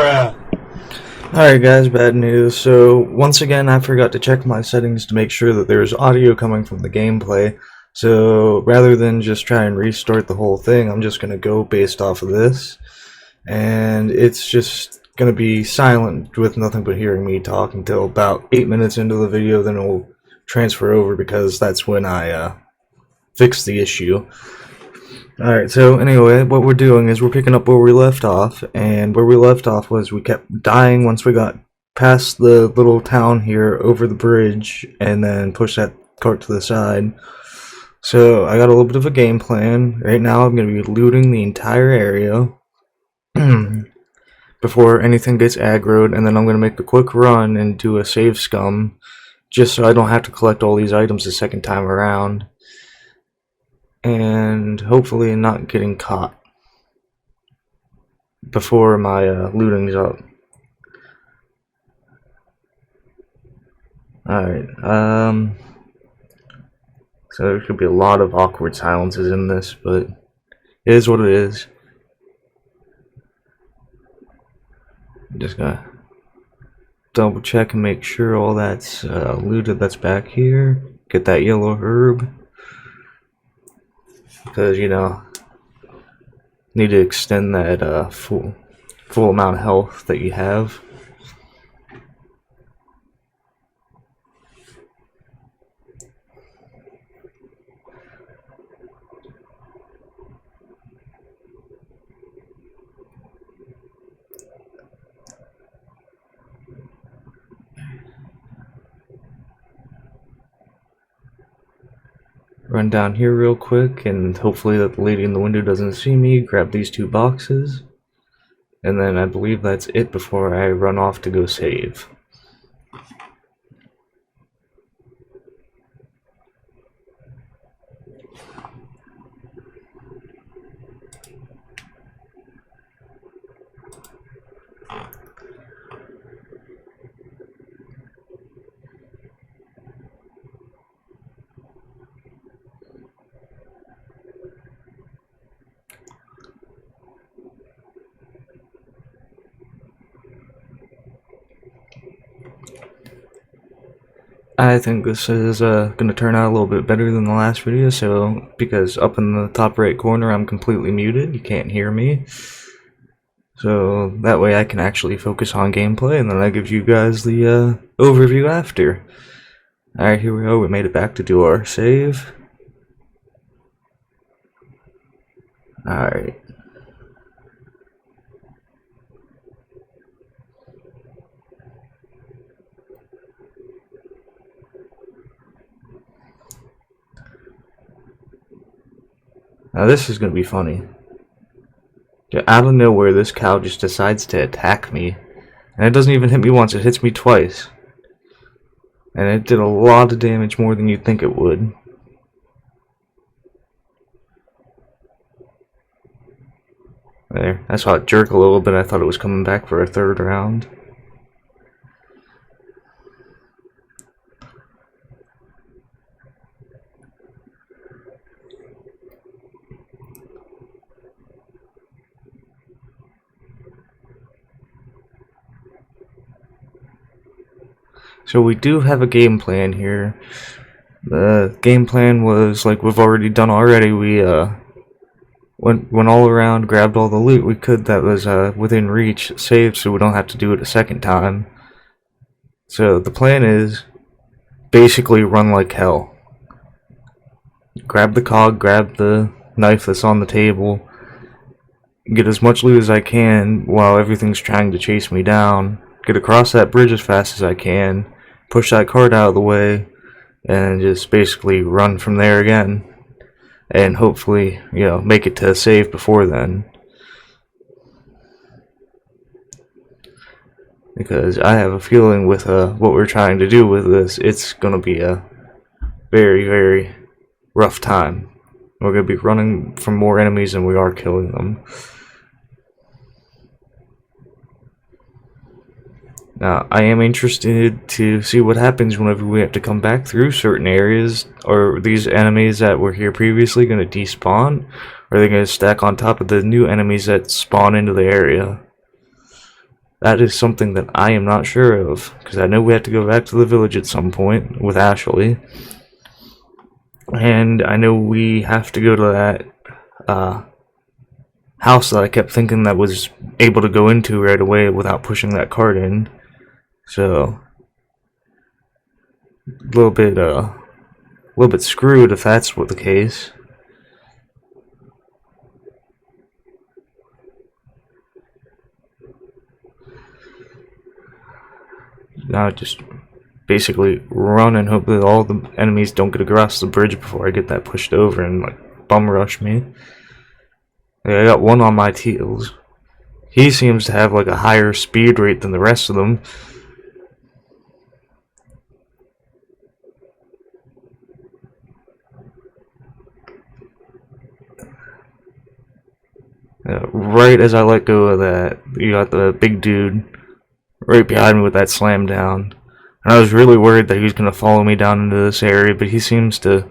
Alright guys, bad news. So once again I forgot to check my settings to make sure that there's audio coming from the gameplay. So rather than just try and restart the whole thing, I'm just going to go based off of this. And it's just going to be silent with nothing but hearing me talk until about 8 minutes into the video, then it will transfer over because that's when I fix the issue. Alright, so anyway, what we're doing is we're picking up where we left off, and where we left off was we kept dying once we got past the little town here over the bridge, and then push that cart to the side. So I got a little bit of a game plan. Right now I'm going to be looting the entire area before anything gets aggroed, and then I'm going to make a quick run and do a save scum, just so I don't have to collect all these items the second time around. And hopefully not getting caught before my looting's up. Alright, so there could be a lot of awkward silences in this, but it is what it is. Just gotta double check and make sure all that's looted that's back here. Get that yellow herb. Because, you know, need to extend that full amount of health that you have. Run down here real quick, and hopefully that the lady in the window doesn't see me. Grab these two boxes, and then I believe that's it before I run off to go save. I think this is going to turn out a little bit better than the last video, because up in the top right corner I'm completely muted, you can't hear me. So that way I can actually focus on gameplay, and then I give you guys the overview after. Alright, here we go, we made it back to do our save. Alright. Now this is gonna be funny. Out of nowhere, this cow just decides to attack me. And it doesn't even hit me once, it hits me twice. And it did a lot of damage, more than you'd think it would. There, I saw it jerk a little bit, I thought it was coming back for a third round. So we do have a game plan here. The game plan was like we've already done already. We went all around, grabbed all the loot we could that was within reach, saved so we don't have to do it a second time. So the plan is basically run like hell. Grab the cog, grab the knife that's on the table, get as much loot as I can while everything's trying to chase me down, get across that bridge as fast as I can, push that cart out of the way, and just basically run from there again. And hopefully, you know, make it to save before then. Because I have a feeling with what we're trying to do with this, it's gonna be a very, very rough time. We're gonna be running from more enemies than we are killing them. Now, I am interested to see what happens whenever we have to come back through certain areas. Are these enemies that were here previously going to despawn? Or are they going to stack on top of the new enemies that spawn into the area? That is something that I am not sure of, because I know we have to go back to the village at some point with Ashley. And I know we have to go to that house that I kept thinking that was able to go into right away without pushing that cart in. So a little bit screwed if that's what the case. Now just basically run and hope that all the enemies don't get across the bridge before I get that pushed over and like bum rush me. Yeah, I got one on my heels. He seems to have like a higher speed rate than the rest of them. Right as I let go of that, you got the big dude right behind me with that slam down. And I was really worried that he was going to follow me down into this area, but he seems to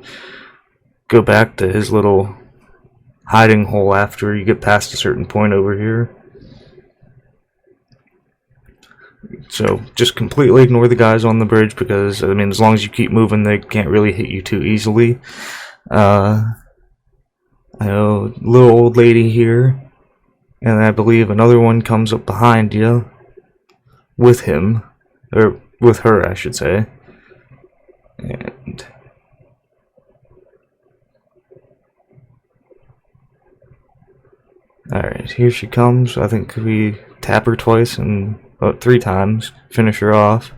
go back to his little hiding hole after you get past a certain point over here. So just completely ignore the guys on the bridge, because I mean, as long as you keep moving, they can't really hit you too easily. I know, little old lady here, and I believe another one comes up behind you with him, or with her, I should say. And alright, here she comes. I think we tap her twice and 3 times, finish her off.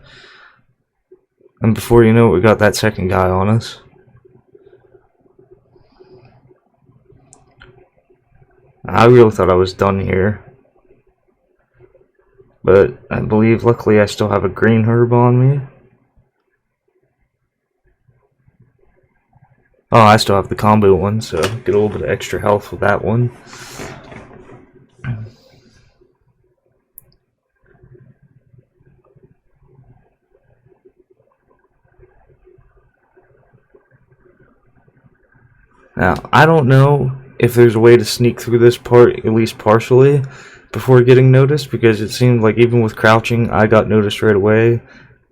And before you know it, we got that second guy on us. I really thought I was done here. But I believe, luckily, I still have a green herb on me. Oh, I still have the combo one, so get a little bit of extra health with that one. Now, I don't know if there's a way to sneak through this part, at least partially, before getting noticed, because it seemed like even with crouching, I got noticed right away.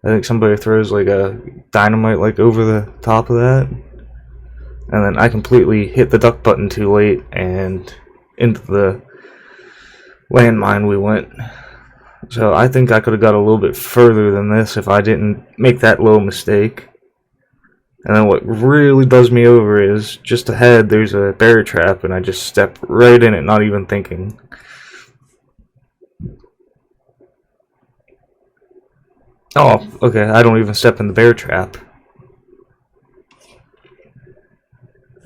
I think somebody throws like a dynamite like over the top of that, and then I completely hit the duck button too late, and into the landmine we went. So I think I could have got a little bit further than this if I didn't make that little mistake. And then what really does me over is, just ahead there's a bear trap, and I just step right in it, not even thinking. Oh, okay, I don't even step in the bear trap.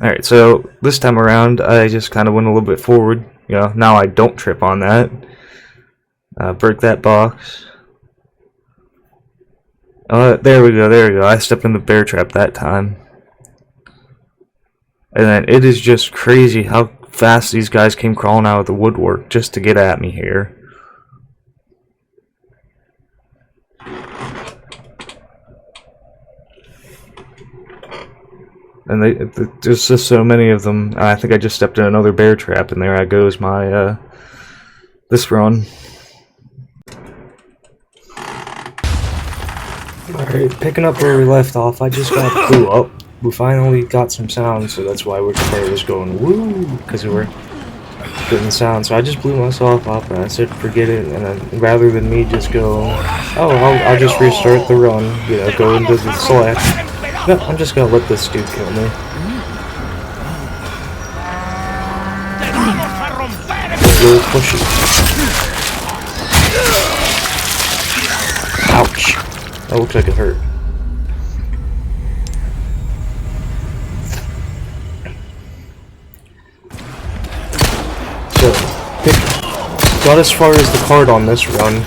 Alright, so this time around, I just kind of went a little bit forward. You know, now I don't trip on that. Break that box. There we go. I stepped in the bear trap that time. And then it is just crazy how fast these guys came crawling out of the woodwork just to get at me here. And there's just so many of them. I think I just stepped in another bear trap, and there goes my, this run. Alright, picking up where we left off, I just got blew up. We finally got some sound, so that's why Wikipedia was going woo, because we were getting sound. So I just blew myself up, and I said forget it, and then rather than me just go, oh, I'll just restart the run, you know, go into the select. No, I'm just gonna let this dude kill me. Real pushy. Ouch. That looks like it hurt. So, got as far as the card on this run,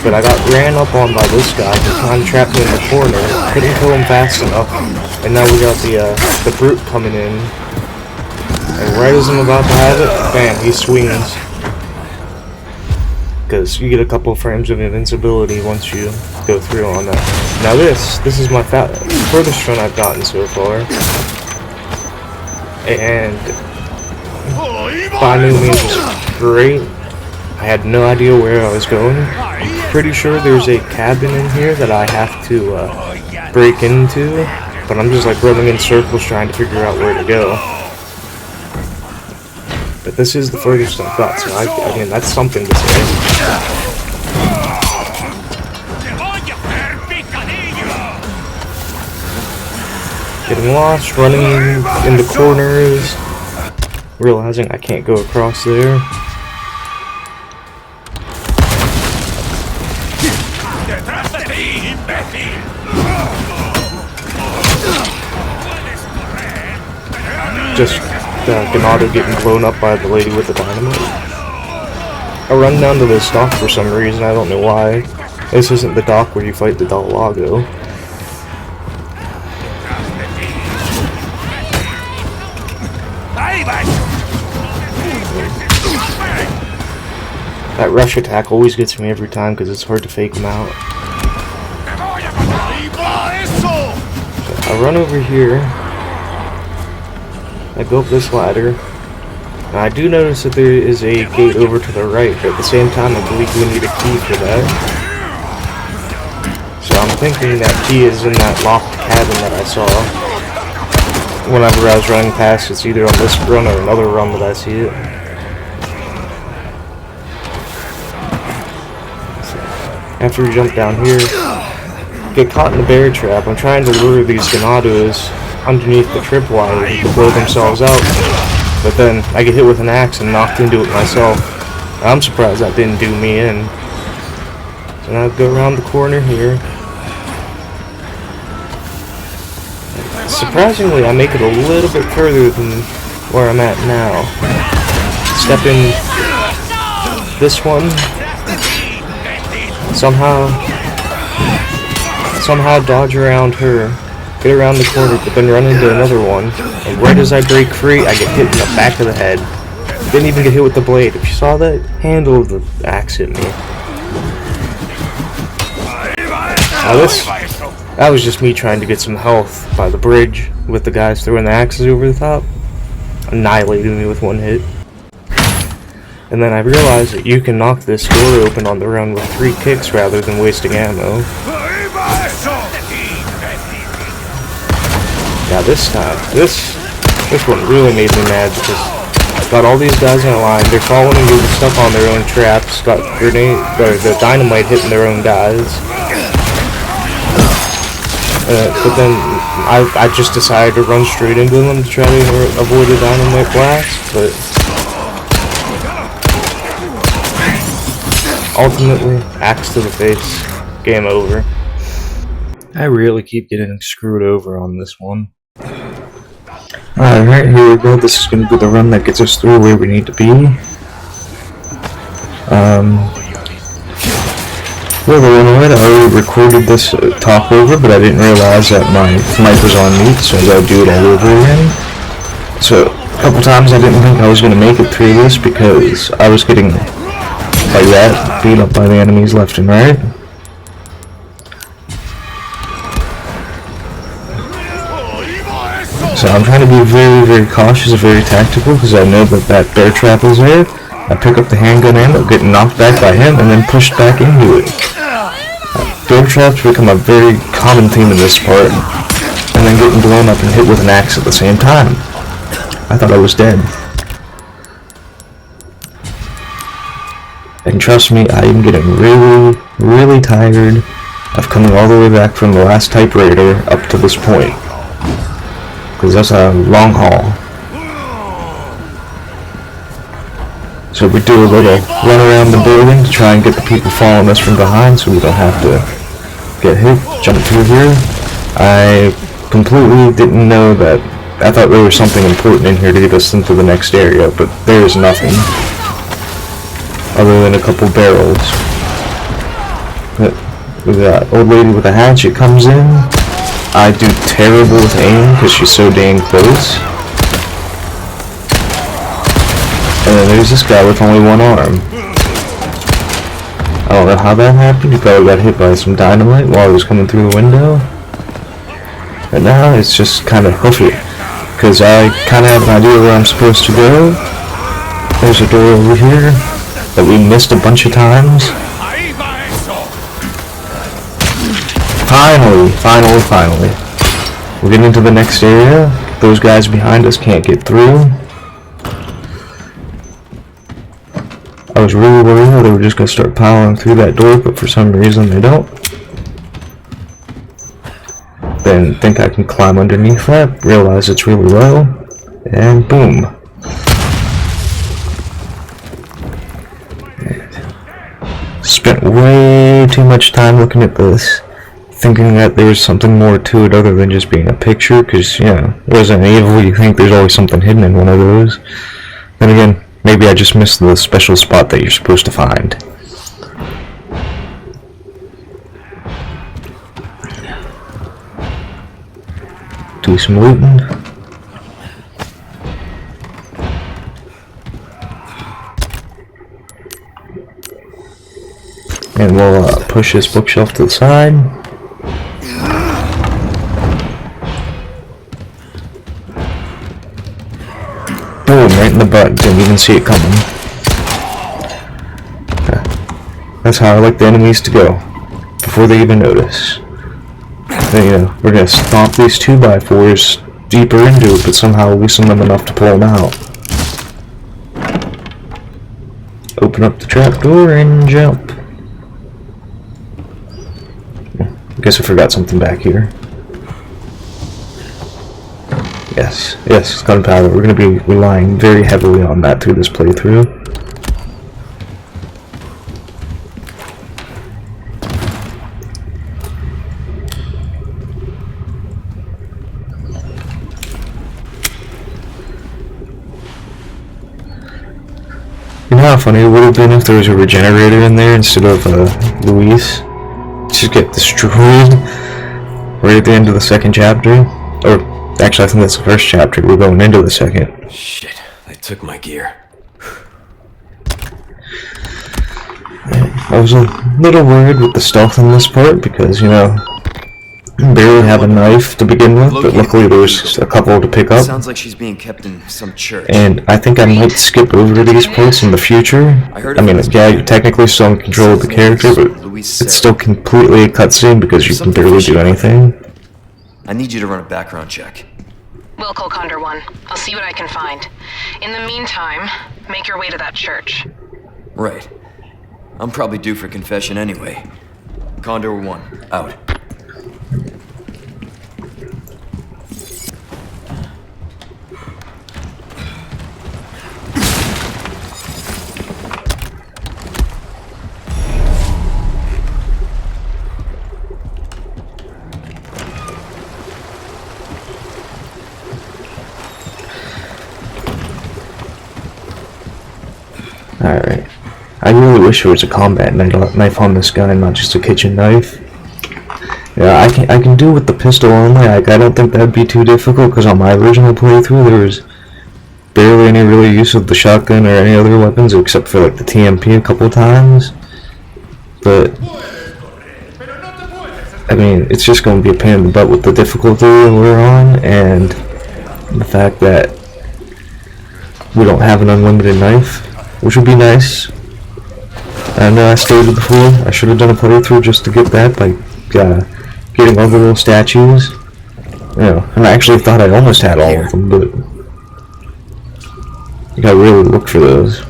but I got ran up on by this guy who kind of trapped me in the corner. Couldn't kill him fast enough, and now we got the brute coming in. And right as I'm about to have it, bam, he swings. Because you get a couple frames of invincibility once you go through on that. Now this is my furthest run I've gotten so far. And by no means great, I had no idea where I was going. I'm pretty sure there's a cabin in here that I have to break into, but I'm just like running in circles trying to figure out where to go. But this is the furthest I've got, so I mean, that's something to say. Getting lost, running into corners, realizing I can't go across there. Just Ganado getting blown up by the lady with the dynamite. I run down to this dock for some reason, I don't know why. This isn't the dock where you fight the Dalago. That rush attack always gets me every time because it's hard to fake them out. So I run over here. I go up this ladder. Now I do notice that there is a gate over to the right, but at the same time I believe we need a key for that. So I'm thinking that key is in that locked cabin that I saw. Whenever I was running past, it's either on this run or another run that I see it. After we jump down here, get caught in the bear trap. I'm trying to lure these Ganados underneath the tripwire to blow themselves out, but then I get hit with an axe and knocked into it myself. I'm surprised that didn't do me in. So now I go around the corner here. Surprisingly, I make it a little bit further than where I'm at now. Step in this one. Somehow dodge around her, get around the corner, but then run into another one. And right as I break free, I get hit in the back of the head. Didn't even get hit with the blade. If you saw that, handle of the axe hit me. Now that was just me trying to get some health by the bridge with the guys throwing the axes over the top. Annihilated me with one hit. And then I realized that you can knock this door open on the run with 3 kicks rather than wasting ammo. Now this time, this one really made me mad because I got all these guys in a line, they're following and getting stuck on their own traps, got the dynamite hitting their own guys. But then I just decided to run straight into them to try to avoid a dynamite blast, but ultimately, axe to the face. Game over. I really keep getting screwed over on this one. Alright, here we go. This is going to be the run that gets us through where we need to be. Well, the one I already recorded this talk over, but I didn't realize that my mic was on mute, so I gotta do it all over again. So, a couple times I didn't think I was going to make it through this because I was getting like that, beat up by the enemies left and right. So I'm trying to be very, very cautious and very tactical because I know that bear trap is there. I pick up the handgun ammo, get knocked back by him, and then pushed back into it. Bear traps become a very common theme in this part, and then getting blown up and hit with an axe at the same time. I thought I was dead. And trust me, I am getting really, really tired of coming all the way back from the last typewriter up to this point. Because that's a long haul. So we do a little run around the building to try and get the people following us from behind so we don't have to get hit. Jump through here. I completely didn't know that. I thought there was something important in here to get us into the next area, but there is nothing. Other than a couple barrels. But the old lady with a hatchet comes in. I do terrible with aim because she's so dang close. And then there's this guy with only one arm. I don't know how that happened. He probably got hit by some dynamite while he was coming through the window. But now it's just kind of hoofy. Because I kind of have an idea where I'm supposed to go. There's a door over here. that we missed a bunch of times. Finally. We're getting to the next area. Those guys behind us can't get through. I was really worried that they were just going to start piling through that door, but for some reason they don't. Then think I can climb underneath that, realize it's really low, and boom. Spent way too much time looking at this, thinking that there's something more to it other than just being a picture, because, you know, Resident Evil, you think there's always something hidden in one of those. Then again, maybe I just missed the special spot that you're supposed to find. Do some looting. And we'll push this bookshelf to the side. Boom, right in the butt. Didn't even see it coming. Okay. That's how I like the enemies to go, before they even notice. Then, you know, we're gonna stomp these 2x4s deeper into it, but somehow loosen them enough to pull them out. Open up the trapdoor and jump. I guess I forgot something back here. Yes, gunpowder. We're gonna be relying very heavily on that through this playthrough. You know how funny it would have been if there was a regenerator in there instead of Luis? Just get destroyed right at the end of the second chapter. Or, actually, I think that's the first chapter. We're going into the second. Shit, they took my gear. I was a little worried with the stealth in this part because, you know, barely have a knife to begin with, but luckily there was a couple to pick up. Sounds like she's being kept in some church. And I think I might skip over these parts in the future. I mean, yeah, you're technically still in control of the character, but it's still completely a cutscene because you can barely do anything. I need you to run a background check. Will call Condor 1. I'll see what I can find. In the meantime, make your way to that church. Right. I'm probably due for confession anyway. Condor 1, out. Alright. I really wish there was a combat knife on this guy, not just a kitchen knife. Yeah, I can do with the pistol only. I don't think that'd be too difficult, because on my original playthrough there was barely any really use of the shotgun or any other weapons, except for like the TMP a couple times. But I mean, it's just going to be a pain in the butt with the difficulty we're on, and the fact that we don't have an unlimited knife, which would be nice. I know I stated before, I should have done a playthrough just to get that by getting all the little statues. You know, and I actually thought I almost had all of them, but you gotta really look for those.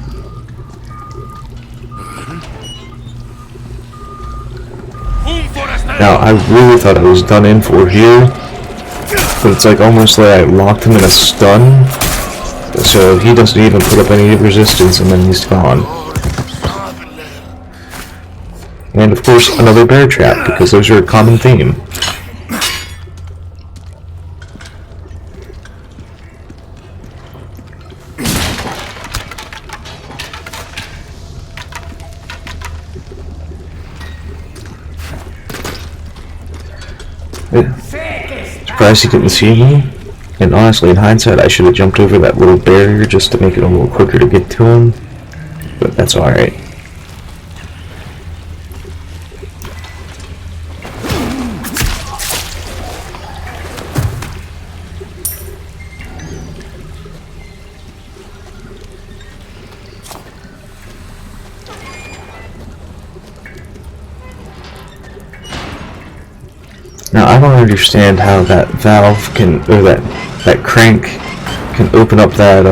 Now, I really thought I was done in for here, but it's like almost like I locked him in a stun, so he doesn't even put up any resistance and then he's gone. And of course, another bear trap, because those are a common theme. Surprised he didn't see me. And honestly, in hindsight, I should have jumped over that little barrier just to make it a little quicker to get to him. But that's alright. Now I don't understand how that valve can, or that crank can open up that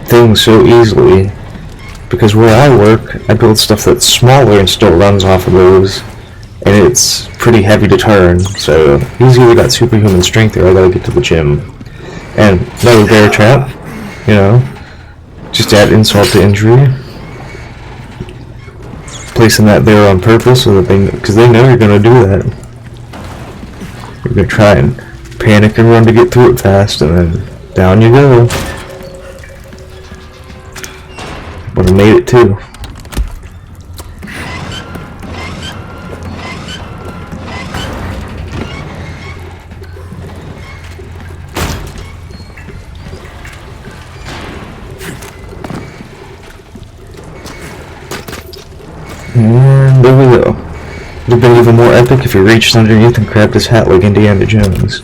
thing so easily. Because where I work, I build stuff that's smaller and still runs off of those, and it's pretty heavy to turn. So he's either got superhuman strength or I gotta get to the gym. And another bear trap, you know, just add insult to injury. Placing that there on purpose so that because they know you're gonna do that. You're gonna try and panic and run to get through it fast, and then down you go. Would have made it too. And there we go. It would have been even more epic if he reached underneath and grabbed his hat like Indiana Jones.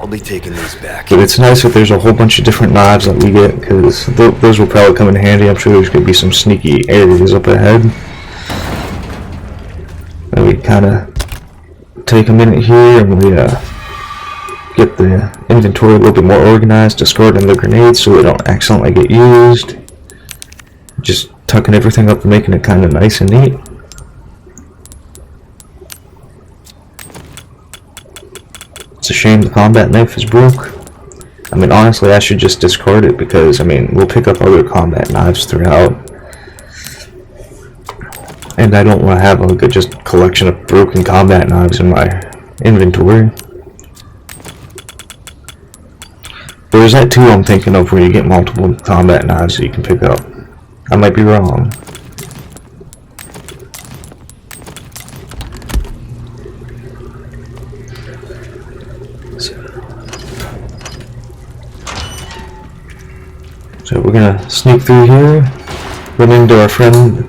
I'll be taking these back. But it's nice that there's a whole bunch of different knives that we get, because those will probably come in handy. I'm sure there's going to be some sneaky areas up ahead. And we kind of take a minute here and we get the inventory a little bit more organized, discarding the grenades so they don't accidentally get used. Just tucking everything up and making it kind of nice and neat. It's a shame the combat knife is broke. I mean, honestly, I should just discard it because, I mean, we'll pick up other combat knives throughout. And I don't want to have like a just collection of broken combat knives in my inventory. There's that too I'm thinking of where you get multiple combat knives that you can pick up. I might be wrong. So we're gonna sneak through here, run into our friend,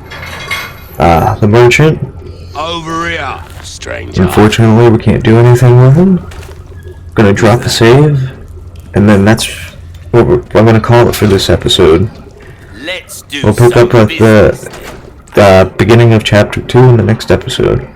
the merchant. Over here, stranger. Unfortunately, we can't do anything with him. Gonna drop the save, and then that's what I'm gonna call it for this episode. Let's do We'll pick up some at the beginning of chapter 2 in the next episode.